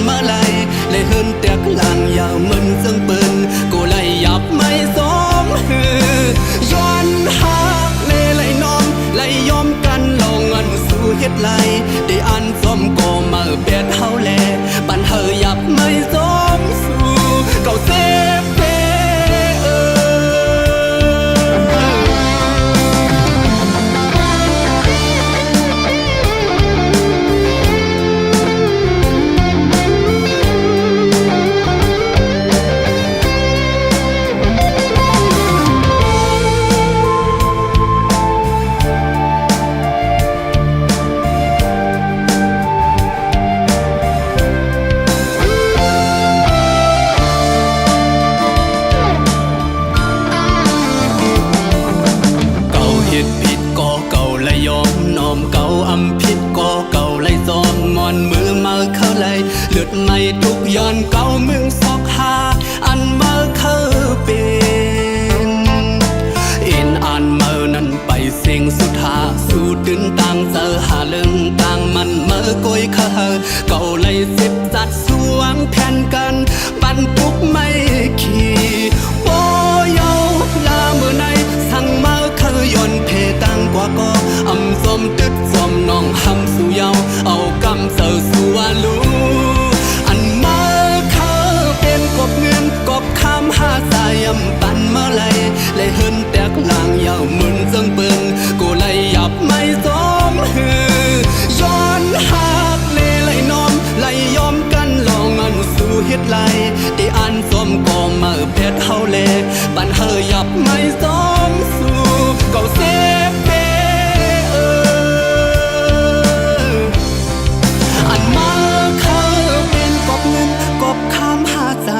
mơ lại lại hơn tiếc làng giàu mình dâng bần cô lại dập mây giómย้อนหักเลยน้องเลยยอมกันลองอันสู้เฮ็ดไรได้อันซ้อมก็มาเบ็ดเฮาแลปันเฮายับไม่ซ้อมสู้เก่าเซฟเด้เลือดไม่ทุกย้อนเก่ามึงซอกหาอันเมื่อเคยเป็นอินอันเมื่อนั้นไปเสียงสุดหาสู้ดึงต่างเจอหาเรื่องต่างมันเมื่อก้อยเคยเก่าเลยสิบจัดสวงแทนกันปันทุกไม่ขี่โบเยาลาเมื่อในสั่งเมื่อเคยย้อนเพตังกว่าก็อำสมตึดสมน้องหำสู่เยาเอากำเสือสู่วาลูปันเมื่อไรเลยเฮินแตกลางยาวมึนจังเปิ้นกูเลยหยับไม่ซ้อมย้อนหักเลยน้อมเลยยอมกันลองอันสู้เฮ็ดไรที่อันซ้อมก็มาเพชรเฮาเลปันเฮยหยับไม่ซ้อมสู้เก่าเซฟเด้อันมาเคยเป็นกบเงินกบคำหาใจ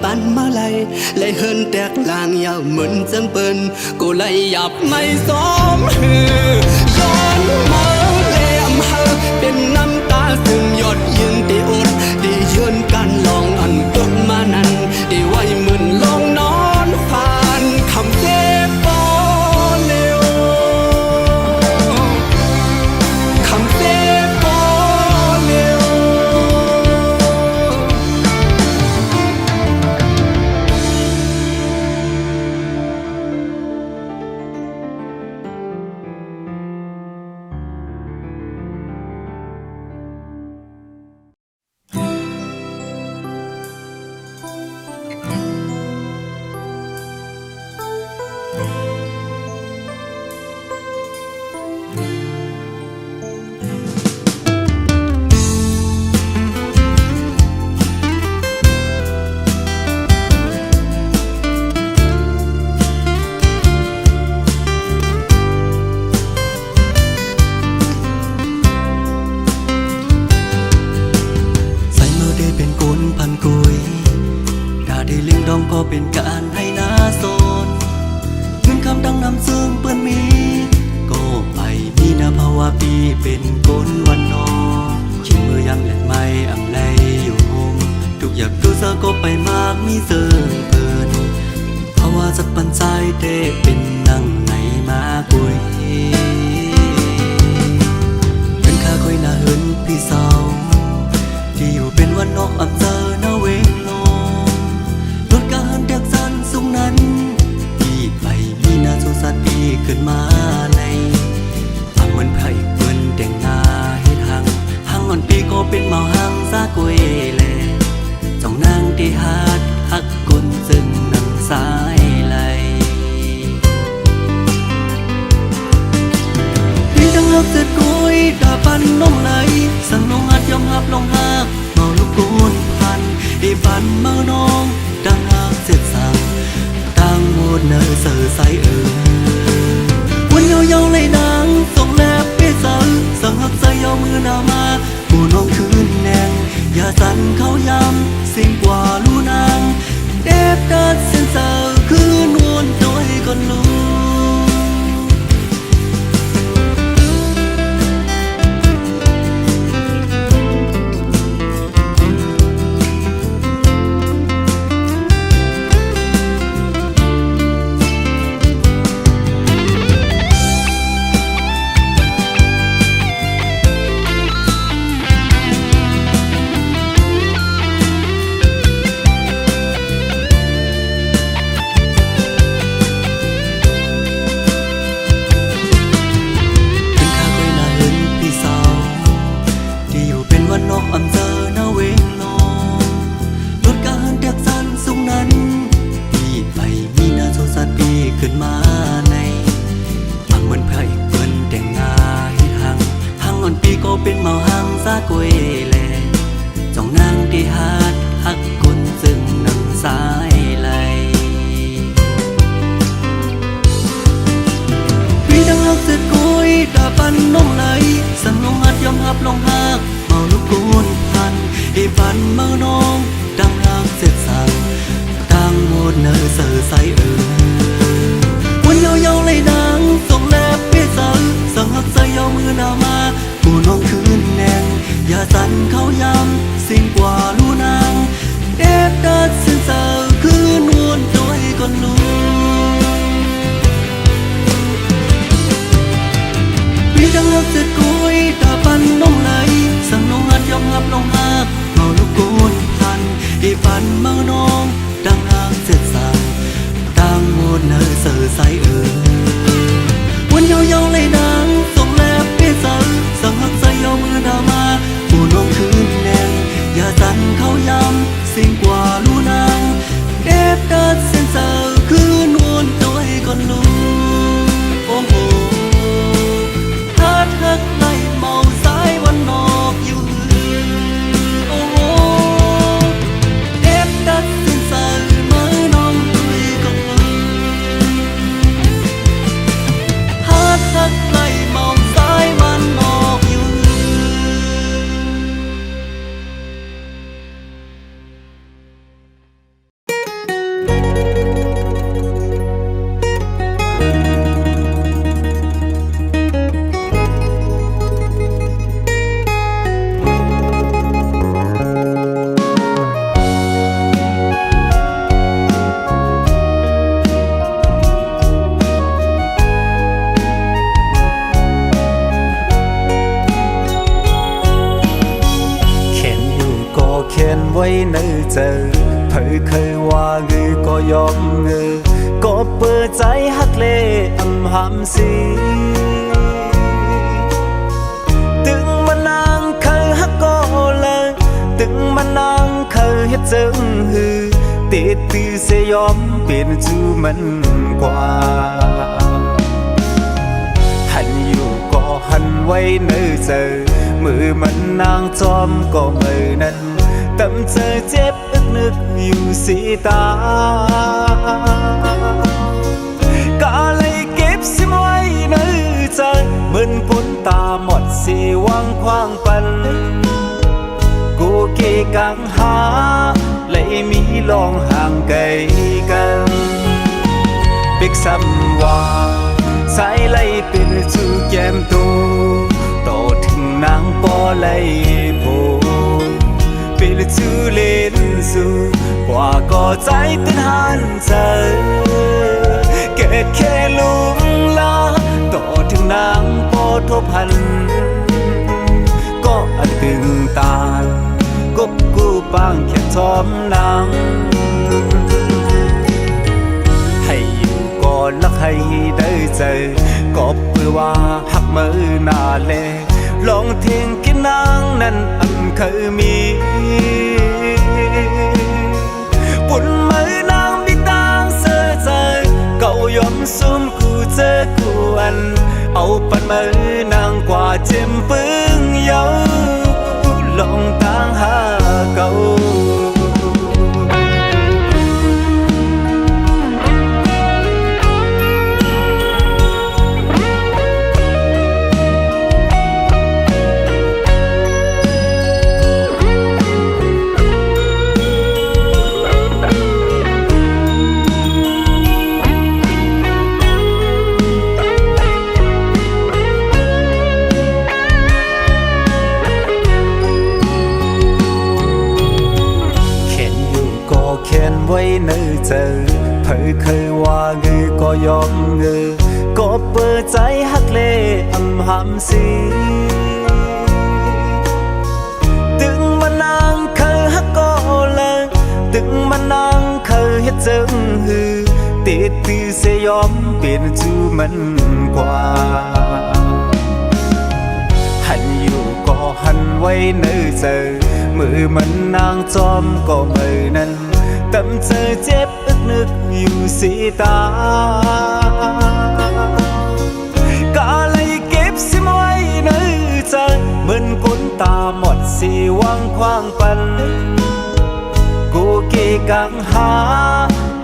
ปันเมื่อไรเลยเฮินแตกลางยาวเหมือนจังเปิ้นกูเลยหยับไม่ซ้อมย้อนมาเลยอำเฮอเป็นน้ำตาซึมหยดยืนตีอดดียืนกันลองอันตกมานั้นดีไว้มึนลองนอนผ่านคำเจ็บปอเร็วคำเจ็บปอเร็วก็เป็นการให้นาโซนเงินคำดังนำซึ่งเปื้อนมีก็ไปมีนาภาวะปีเป็นกลวันนอชิมมือยังแหลกไม่อำไลอยู่โฮมทุกอย่างดูซะก็ไปมากมีเซิงเปินภาวะสักปันใจเต้เป็นนั่งไหนมาคุยเป็นข้าคอยนาเหินพี่สาวที่อยู่เป็นวันนอกอำเจอนาเวงการเด็กสันสูงนั้นพี่ไปมีนาสุสัตว์ปีขึ้นมาในทำเหมือนไผ่เปิ้นแต่งหน้าให้ทางอ่อนปีก็เป็นเมาหังซากวยแลจ้องนางที่ฮักกลจึงนั่งสายไหลพี่ดังฮักเสร็จกุยดาปันน้องไหลสั่งน้องหัดยอมหับลองหักเมาลูกกูนพันได้ปันเมาน้องดังหักเสร็จสั่งตั้งหมดเนื้อเสือใสวันเยาเลยนางส่งแลบเปสั่งหักใจเอามือหน้ามาผู้น้องคืนแนงอย่าสั่นเขาย้ำสิ่งกว่าลูนางเด็บดัดเส้นเสือคืนวนโดยก่อนลู ขึ้นมาในอังเหมือนไพ่เปิ้นแต่งงายหังอ่อนปีก็เป็นเมาหังซากวยแลจ้องนางที่หาดหักกุนจึงนำสายไหลพี่ดังหักเสร็จกุยตาปันน้องไหลสั่งลงหัดยอมหับลงหักเมาลูกกุนพันให้ปันเมาน้องดังหักเสร็จสั่งตั้งหมดเนื้อเสือใสวันเยาๆเลยนางส่งแลบเปี้ยสังสั่งหักใส่ยาวมือหน้ามาผู้น้องคืนแนงอย่าสั่นเขายำสิ่งกว่าลู่นางเด็ดดัดสิ้นเศร้าคืนวนด้วยก่อนลูพี่ดังหักเสร็จกุยตาปันน้องไหลสั่งน้องหัดยอมหับน้องหักเมาลูกกุนพันให้ปันเมาน้องดังหักเสร็จสั่งตั้งหมดเนื้อเสือใสวันเยาๆเลยนางส่งแลบเปี้ยสังสั่งหักใส่ยาวมือหน้ามาผู้น้องคืนแนงอย่าสั่นเขายำสิ่งกว่าลู่นางเด็ดดัดเส้นเศร้าคืนวนด้วยก่อนลูโอ้โหหักไล่เมาสายวันนอกอยู่โอ้โหเด็ดดัดเส้นเศร้ามือน้องด้วยก่อนลูหักไล่เมาสายวันนอกอยู่เขียนไว้ในใจเผยเคยว่าเงือก็ยอมเงือก็เปิดใจฮักเลอำหำสีตึงมันนางเคยฮักก็เลยตึงมันนางเคยเฮ็ดจึงหือติดตือเสยอมเปลี่ยนจูมันกว่าหันอยู่ก็หันไว้ในใจมือมันนางจอมก็มือนั้นตำเจอเจ็บอึกนึกอยู่สีตาก็เลยเก็บสิไว้ในใจเหมือนผลตาหมดสีวังคว้างปันกูเกกังหาเลยมีลองห่างไกลกันปิกซ้ำว่าสายไล่เป็นจูแก้มตูโตถึงนางปอไล่โพเป็นจูเล่นสู่กว่าก็ใจเป็นหันใจเกิดแค่ลุงลาโตถึงนางปอทบพันก็อันตึงตากบกูปางแค่ทอมนางให้อยู่ก่อนลักให้ได้ใจก็เพื่อว่าหักมือหน้าแลลองเทียงกินนางนั้นอันเคยมีปุ่นมือนางมีตางเสือใจเก่ายอมซุ่มกูเจอกูอันเอาปันมือนางกว่าเจ็มปึ้งเยาลองตางหาเก่าเขียนไว้ในใจเผยเคยว่าเงือก็ยอมเงือก็เปิดใจฮักเลอำหำสีตึงมันนางเคยฮักก็เลยตึงมันนางเคยเฮ็ดจึงหือติดตือเสยอมเปลี่ยนจูมันกว่าหันอยู่ก็หันไว้ในใจมือมันนางจอมก็มือนั้นตำเจอเจ็บอึก นึกอยู่สีตากาเลยเก็บสิไว้ในใจเหมือนคนตาหมดสีวังควางปันกูเกกังหา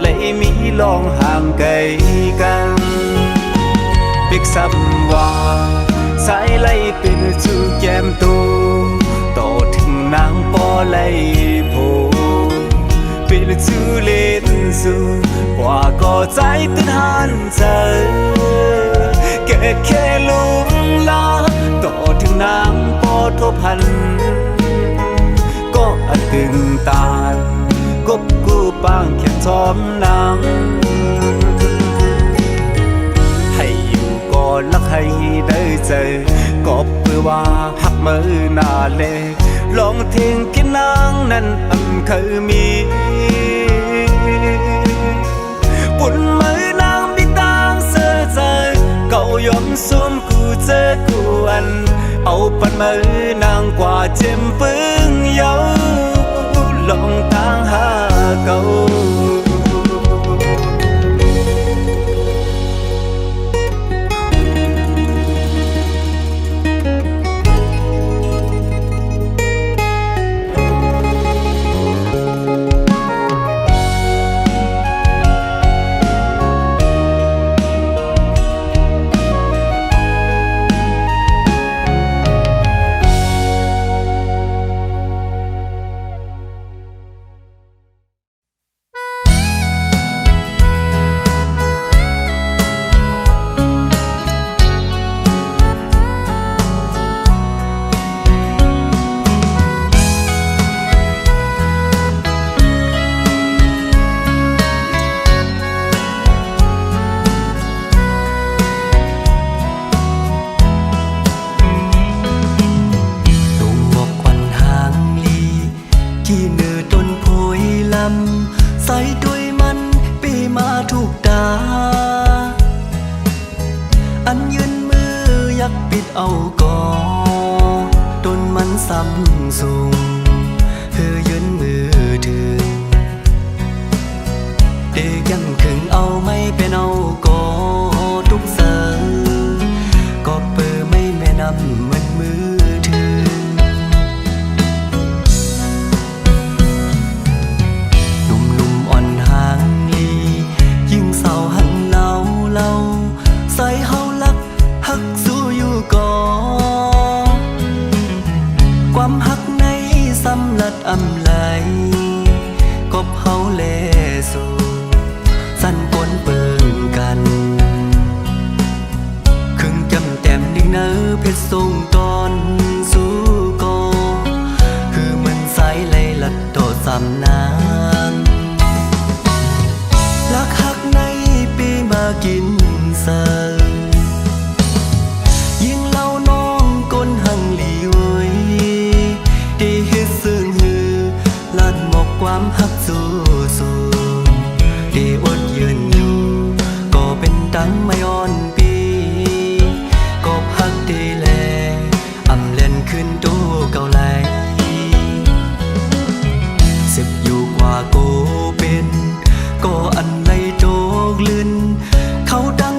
เลยมีลองห่างไกลกันปิกซับว่าสายไล่เป็นจูแก้มตูต่อถึงนางปอไล่โพเป็นจูเล่นสูกว่าก็ใจตื่นหันใจแค่ลุงลาต่อถึงนางปอทบพันก็อัดตึงตาลกบกูปางแค่ทอมนางให้อยู่ก่อนลักให้ได้เจอก็เพื่อว่าหักมือหน้าเล็กลองเทียงกินนางนั้นเคยมีปุ่นมือนางมีต่างเสื้อใจเก่ายอมสวมกูเจอกูอันเอาปันมือนางกว่าเจ็มปึ้งเยาลองทางหาเก่าใส่ด้วยมันปีมาถูกตาอันยืนมืออยากปิดเอาก่อต้นมันซ้ำสูงคือยืนมือถึงเด็กยังขึงเอาไม่เป็นเอาก่อทุกเสือก็เปิดไม่แม่นำมันมือถึงใส่เฮาลักหักสู้อยู่ก่อความหักในสำลัดอำไหลกบเฮาแลสู่สั่นปนเปิงกันครึ่งจำแต้มดิ่งเนอเพชรทรงตอนสู้ก่อคือมันสายไหลลัดต่อสำนางลักหักในปีมากินยิ่งเล่าน้องก้นหังหลีไว้ได้เฮ็ดซึ้งหือลัดหมอกความหักสู้ได้อดยืนอยู่ก็เป็นดังไม่อ่อนปีก็หักได้แลอำเล่นขึ้นตู้เก่าไหลสิบอยู่กว่าโกเป็นก็อันไรโจกลื่นเขาดัง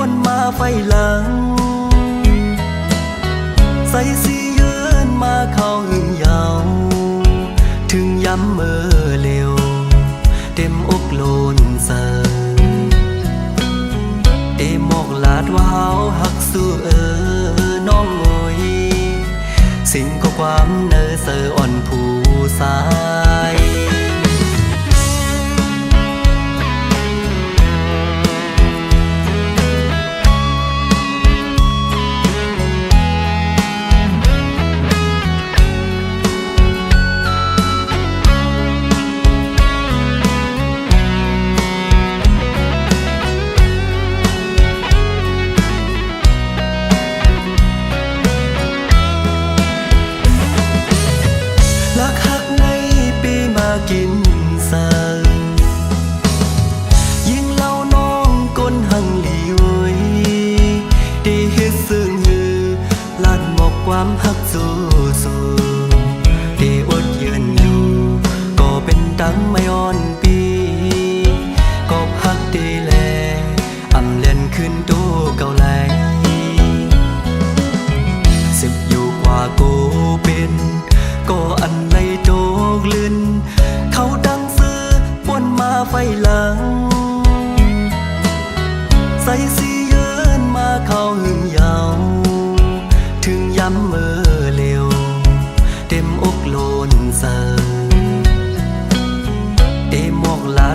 วนมาไฟหลังใส่สียืนมาเข้าหึงยาวถึงย้ำเมื่อเร็วเต็มอกโลนเสิเต็มหมอกลาดว่าเฮาหักสู้น้องโอยสิ่งก็ความเนอเสออ่อนผู้สายกินเสิยิ่งเล่าน้องก้นหังหลีไว้ได้เฮ็ดซึ้งหือลัดหมอกความหักสู้ได้อดยืนอยู่ก็เป็นดังไม่อ่อนปี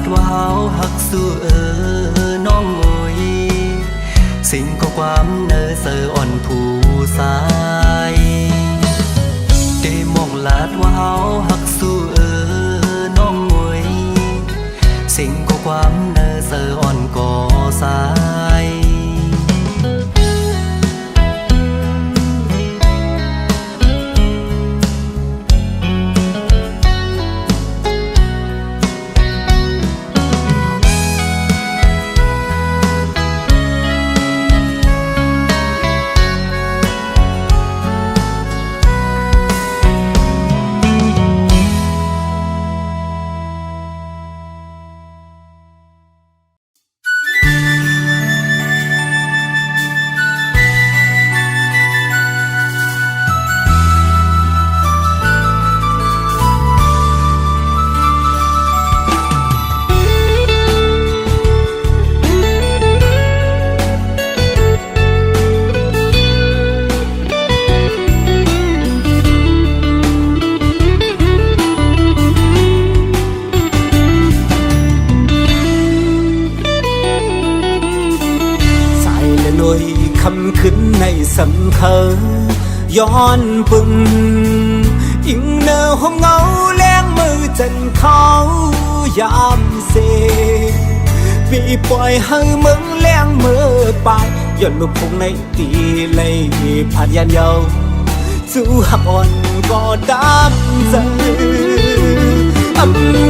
ดว่าเฮาหักสู้น้องโอยสิ่งข้อความเนอเสออ่อนผู้สายเดมองลาดว่าเฮาหักสู้น้องโอยสิ่งข้อความเนอเสออ่อนก่อสายคำขึ้นในสำคัญย้อนปึงอิงเนอห้องเงาแรงมือจันเขายามเสปีปล่อยให้มึงแรงมือไปย้อนมือพงในตีเลยผ่านยันเยาสู้หักอ่อนก็ดำใจ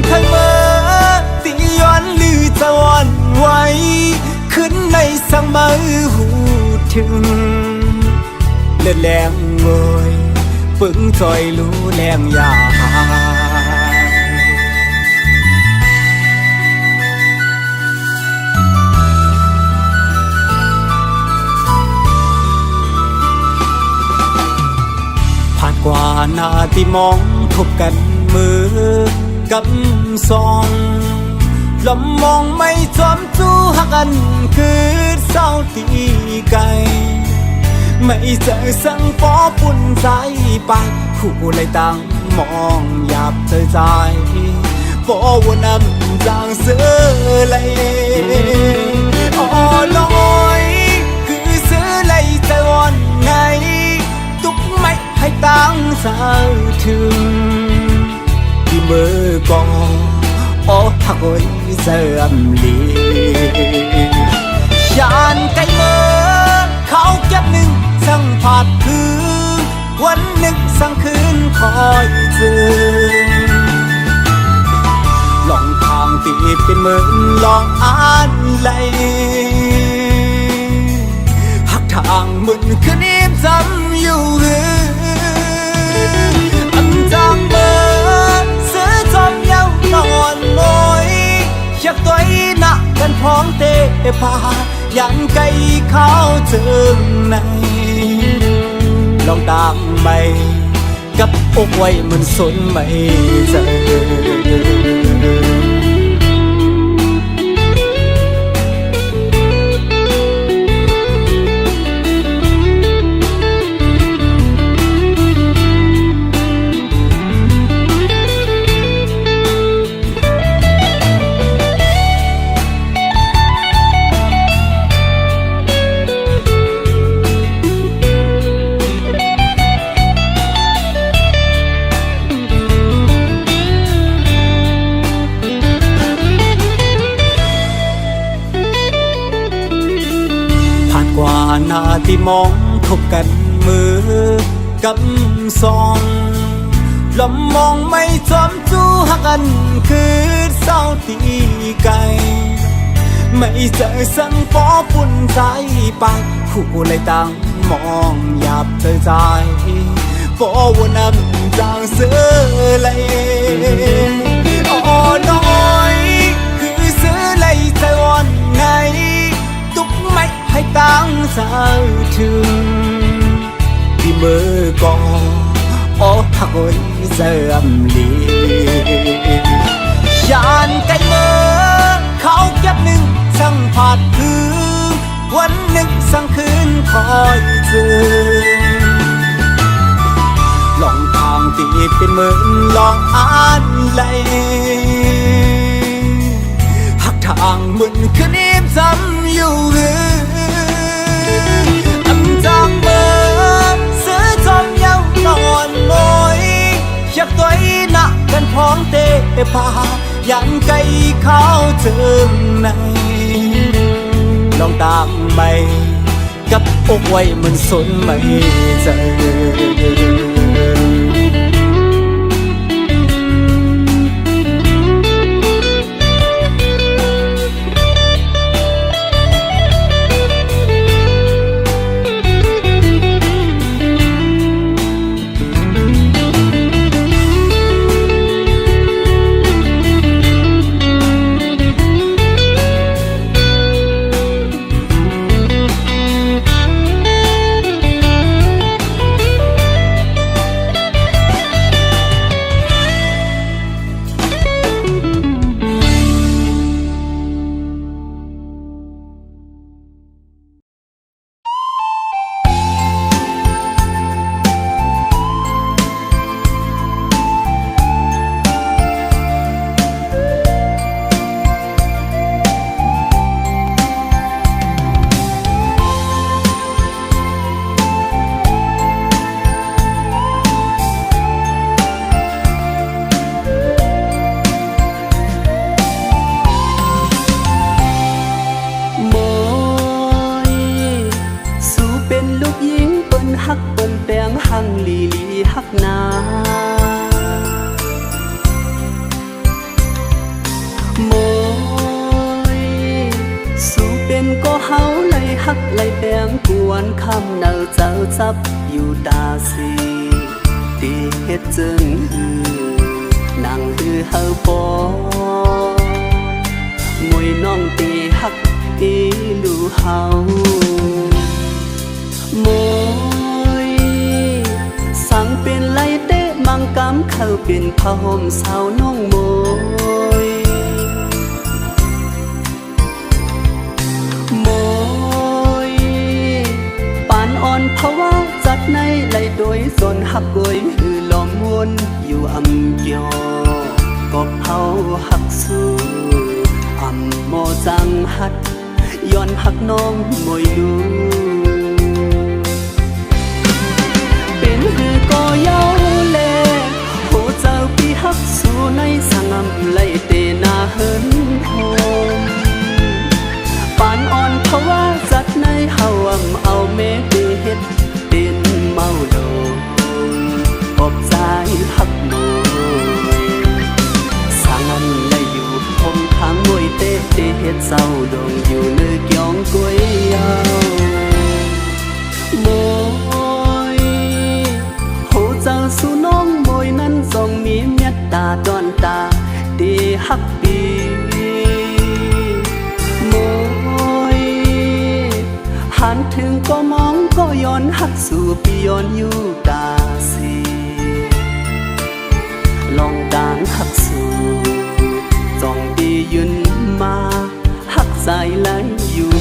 เคยเมื่อตีย้อนลือจะวันไว้ขึ้นในสังมือหูถึงเลือดแรงงอยปึงจอยรู้แรงยาผ่านกว่าหน้าที่มองทบกันมือกำซองลำมองไม่จอมจู้หักกันคือเศร้าตีไกลไม่เจอสังปอปุ่นใจไปคู่เลยตั้งมองหยาบเธอใจปอวนนำจางเสือเลยอ๋อลอยคือเสือเลยใจวันไงตุกไม่ให้ตั้งสาวถึงที่มือกองอ๋อหักโอยเสื่อมลียานไกลเมื่อเขาเก็บหนึ่งสั่งผาดคือวันหนึ่งสั่งคืนคอยเจอลองทางตีเป็นเหมือนลองอ่านไหลหักทางมึนคืนนี้จำอยู่จางเมื่อเสือจอมเย้านอนมอยอยากตัวหนักกันพร้อมเตะพายันไกลเขาเจิงในลองตามไปกับอกไว้มันสนไม่เจอหน้าที่มองทบกันมือกำซองลำมองไม่จอมจู้หักกันคือเศร้าตีไกลไม่เจอสังปอปุ่นใจไปคู่เลยตั้งมองหยาบเธอใจปอวนนำจางเสือเลยอ๋อน้อยคือเสือเลยใจวันไงตุกไม่ให้ตั้งสาวถึงที่มือกองอ๋อหักโอยเสื่อมลียานไกลเมื่อเขาเก็บหนึ่งสั่งผาดคือวันหนึ่งสั่งคืนคอยเจอลองทางตีเป็นเหมือนลองอ่านไหล นะกันพ้องเตพายันไก่ข้าวเจิมในลองตามไปกับอกไว้มันสนไม่เจอฮักเปิ้นแปลงหังลีลีฮักนาโมยสู่เป็นก็เฮาไหลฮักไหลแปลงกวนคำเนาเจ้าจับอยู่ตาสีตีเฮ็ดจึงหือนางหือเฮาปอมวยน้องตีฮักตีลูเฮาโมสั่งเป็นไลเตะมังกำเข้าเป็นผ้าห่มสาวน้องโมยโมยปานอ่อนเพราะว่าจัดในไลโดยส่วนหักกวยหือลอมวนอยู่อำเกียวก็เผาหักสู้อำโมจังหัดย้อนหักน้องมวยลูเป็นหือก็เย้าแลโหเจ้าพี่ฮักสู่ในสังอำไลเตนาเฮินโฮมปานอ่อนเพราะว่าจัดในเฮาเอาเมเดเฮ็ดเป็นเมาโดปอบใจฮักมวยสังอำไลอยู่คมทางมวยเตเฮ็ดเศร้าดงอยู่เนื้อเกียงกวยยาวโมเจ้าสู่น้องมวยนั้นทรงมีเมตตาดอนตาดีฮักปีมวยหันถึงก็มองก็ย้อนฮักสู่ปีย้อนอยู่ตาสีลองดานฮักสู่จ้องปียืนมาฮักใจไหลอยู่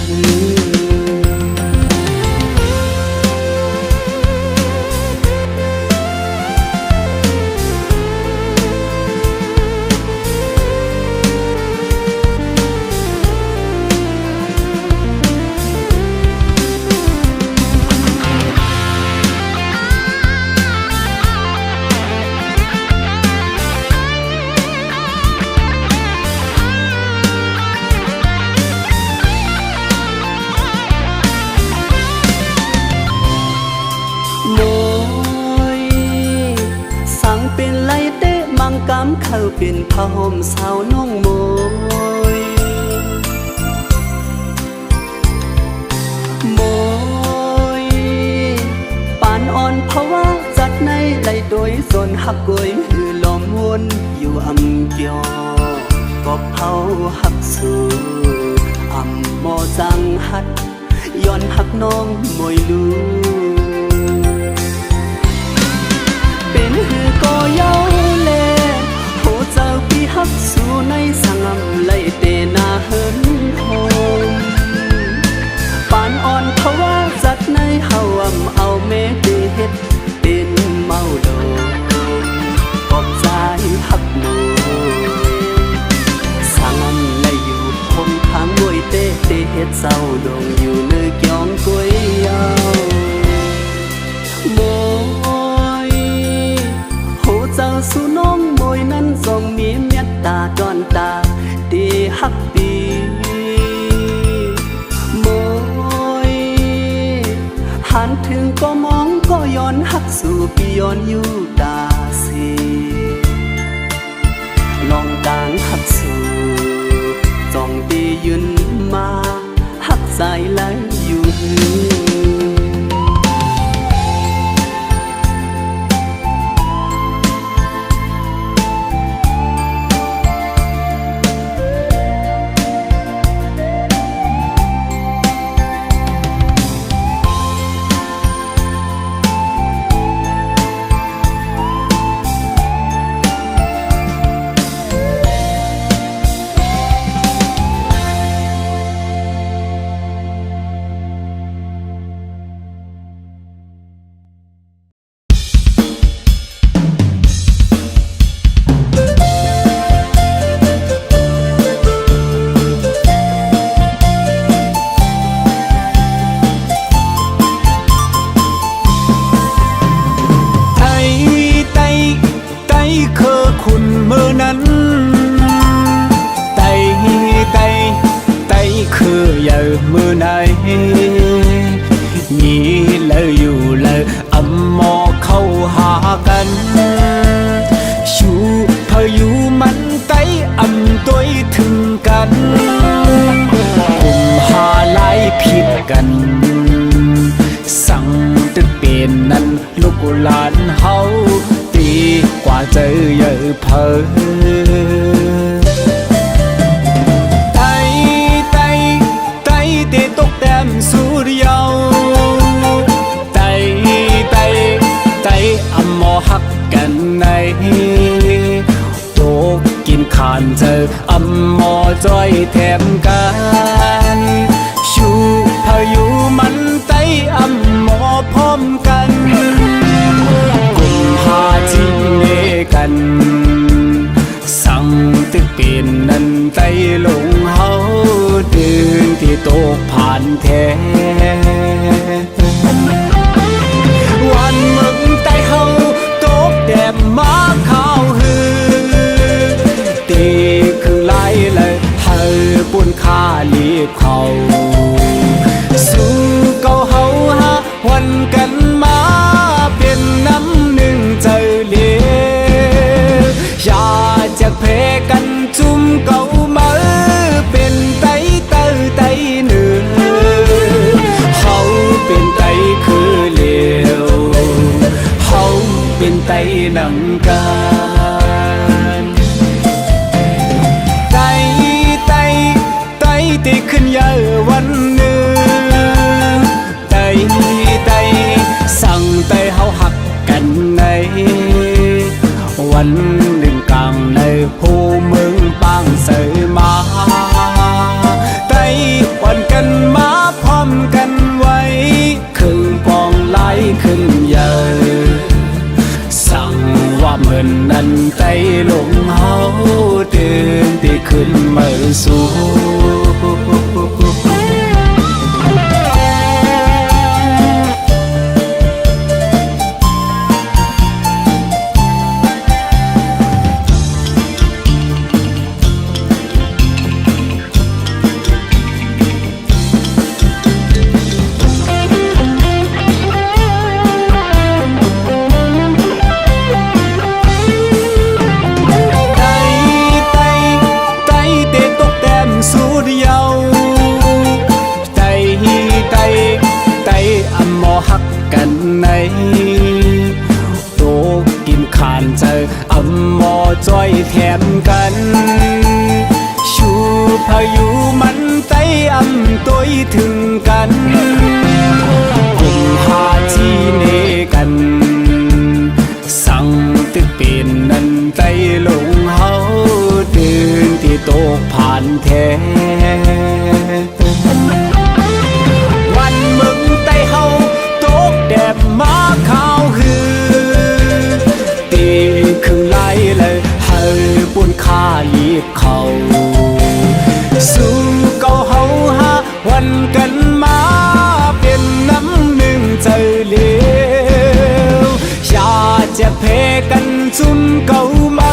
กำเข้าเป็นผ้าห่มสาวน้องโมยโมยปานอ่อนเพราะว่าจัดในไหลโดยส่วนหักกวยหือลอมวนอยู่อำเกียวก็เผาหักสู่อำโมจังหัดย้อนหักน้องมวยลูเป็นหือก็เย้าแลเจ้าพี่ฮักสู่ในสังอำไลเตนาเฮินโฮมปานอ่อนเพราะว่าจัดในเฮาเอาเมเดเฮ็ดเป็นเมาโดปอบใจฮักโมสังอำไลอยู่คมทางมวยเตเฮ็ดเศร้าดงอยู่เนื้อเกียงกวยยาวโมยโหเจ้าสู่น้อง องมวยนั้นทรงมีเมตตาจอนตาดีฮักดีมวยหันถึงก็มองก็ย้อนฮักสู่ปีย้อนอยู่ตาสีลองกางฮักสู่จองดียืนมาฮักสายไหลอยู่คุณมือนั้นไตคืออย่ามือไหนนี่เลยอยู่เลยอำมอเข้าหากันชูพายุมันไตอำตัวถึงกันกุมหาไล่ผิดกันสั่งตึกเป็นนั้นลูกหลานเฮาตีกว่าเจอเยอะเพอไตตกแต้มสูดยาวไตอำมอหักกันในโตกินขานเจออำมอจ้อยแถมกันชูพายุมันไตอำมอพร้อมกันกุมภาจีเนกันสั่งตึกเป็นนั้นไตลงเฮาเดินที่โตกผ่านแท้วันมึงไตเฮาโตกแดดมาข้าวหือตีคือไล่เลยเฮาปุ่นค่าลีบเขาสู้เก่าเฮาหาวันกันมาเป็นน้ำหนึ่งใจเลี้ยอย่าจะเพกันจุ่มเก่ามาเป็นไตเนื้อเขาเป็นไตคือเหลวเขาเป็นไตหนังกันไตขึ้นเยอะวันหนึ่งไตสั่งไตเฮาหักกันในวันหนึ่งกลางในผู้เมืองปางเสยมาไตวันกันมาพร้อมกันไว้ขึ้นปองไหลขึ้นเยอะสั่งว่าเหมือนนั้นไตลงเฮาเดินที่ขึ้นมาสู่ จ้อยแถมกันชูพายุมันไต้อำตัวถึงกันกุมหาจีเนกันสั่งตึกเป็นนั้นไต้ลงเฮาเดินที่โตกผ่านแท้วันมึงไต้เฮาโตกแดดมาข้าวหือตีขึ้นไล่เลยเฮาปุ่นค่าลีบเขาสู้เก่าเฮาหาวันกันมาเป็นน้ำหนึ่งใจเหลวอย่าจะเพกันจุ่มเก่ามา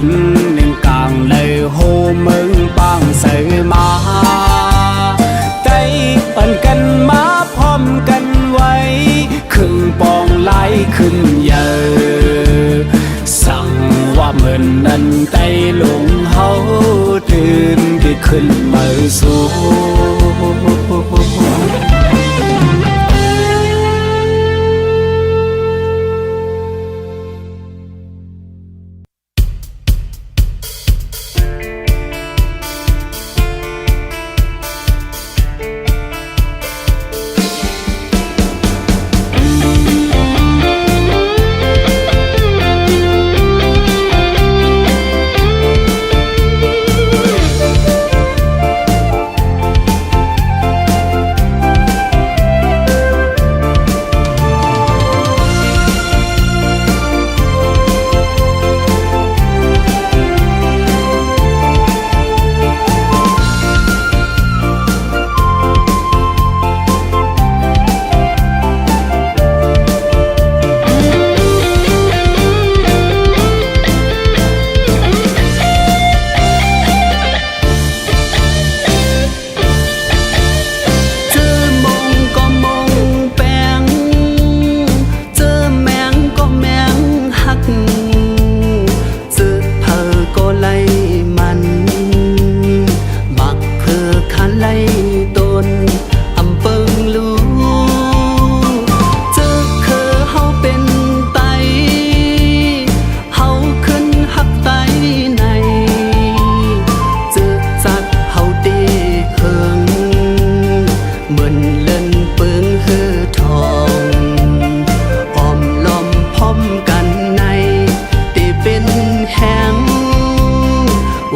นหนึ่งกลางเลยโฮมึงบางใส่มาใจปันกันมาพร้อมกันไว้ครึ่งปองไหลขึ้นเยอะสั่งว่าเหมือนนั้นไต้หลงเฮาตื่นที่ขึ้นมาสู่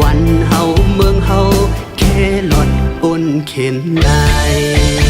วันเฮาเมืองเฮาแค่หลอดปนเข็นได้